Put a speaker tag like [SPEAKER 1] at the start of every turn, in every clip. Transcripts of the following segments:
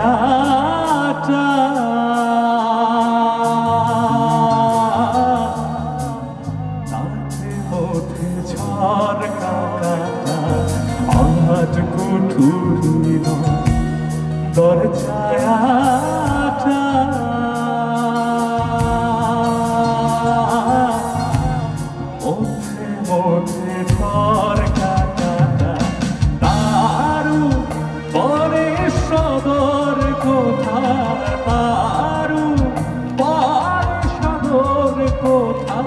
[SPEAKER 1] দরজাটা তাতে মধ্যে ঝড় কাকাটা আজ কুঠুরি দরজাটা মধ্যে মধ্যে ঝড় কাকাটা তারু পরে সদর কোথা তারু পরে সদর কোথা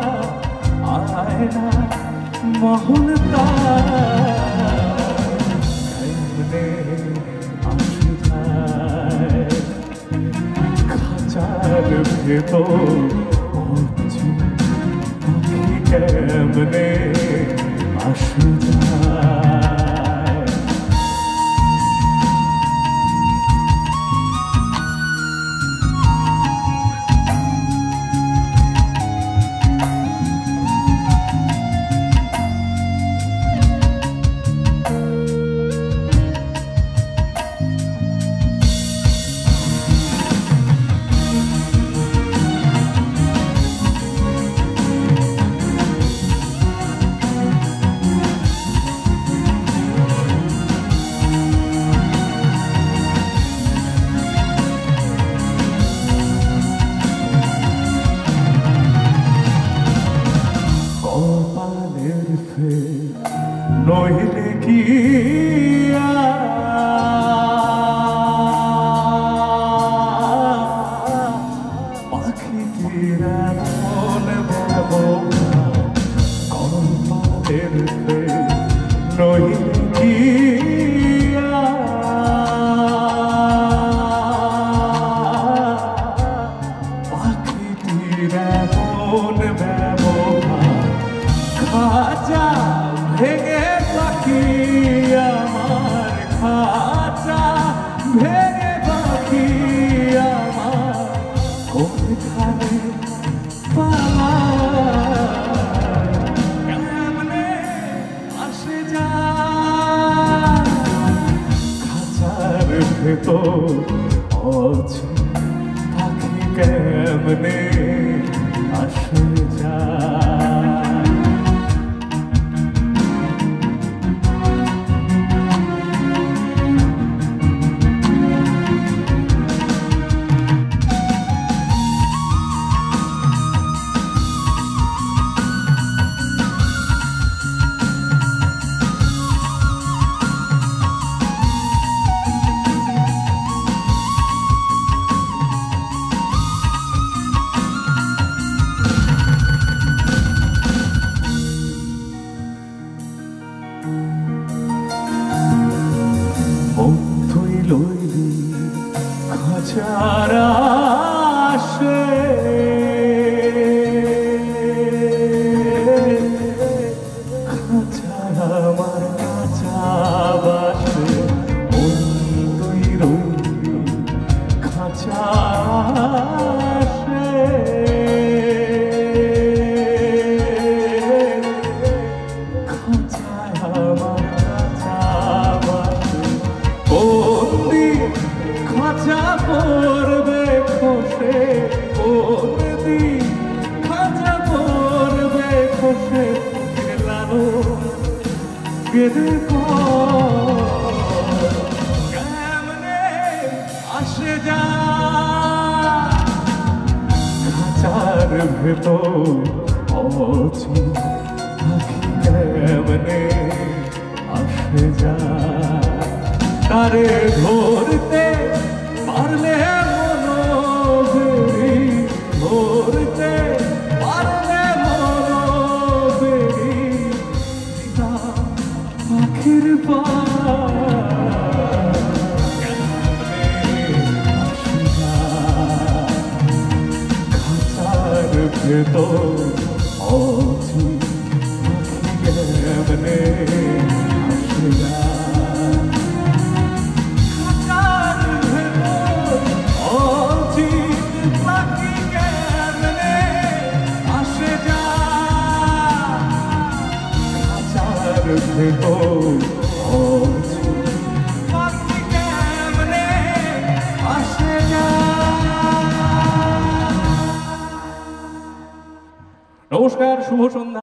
[SPEAKER 1] আয়না মহল খাঁচার ভেতর পাখি কেমনে আসে যায়। নইলে কি পাখিরা কপালের নইলে কি পাখিরা মন ব্যবহার খাঁচা ভেঙে পাখি আমার খাঁচা ভেঙে পাখি আমার কোথায় কেমনে আসে যায় খাঁচার ভেতর আছে পাখি কেমনে আসে যায়। তুই লইলি খাঁচার আসে খাঁচার আমার কাঁচা বাসে তুই রইলি খাঁচা আসে খাঁচার আমার কাঁচা বাসে বন্দি খাঁচা পড়বে খসে বন্দি খাঁচা পড়বে খসে লালো কেঁদে কেমনে আসে যা ভেতর অচিন পাখি কেমনে আসে যায়, তারে ধরতে পারলে মনোবেরি, ধরতে পারলে মনোবেরি, পিতা পাখির পা ভেতর অচিন পাখি কেমনে আসে যায়, খাঁচার ভেতর অচিন পাখি কেমনে আসে যায়, খাঁচার ভেতর অচিন পাখি কেমনে আসে যায়। নমস্কার, শুভ সন্ধ্যা।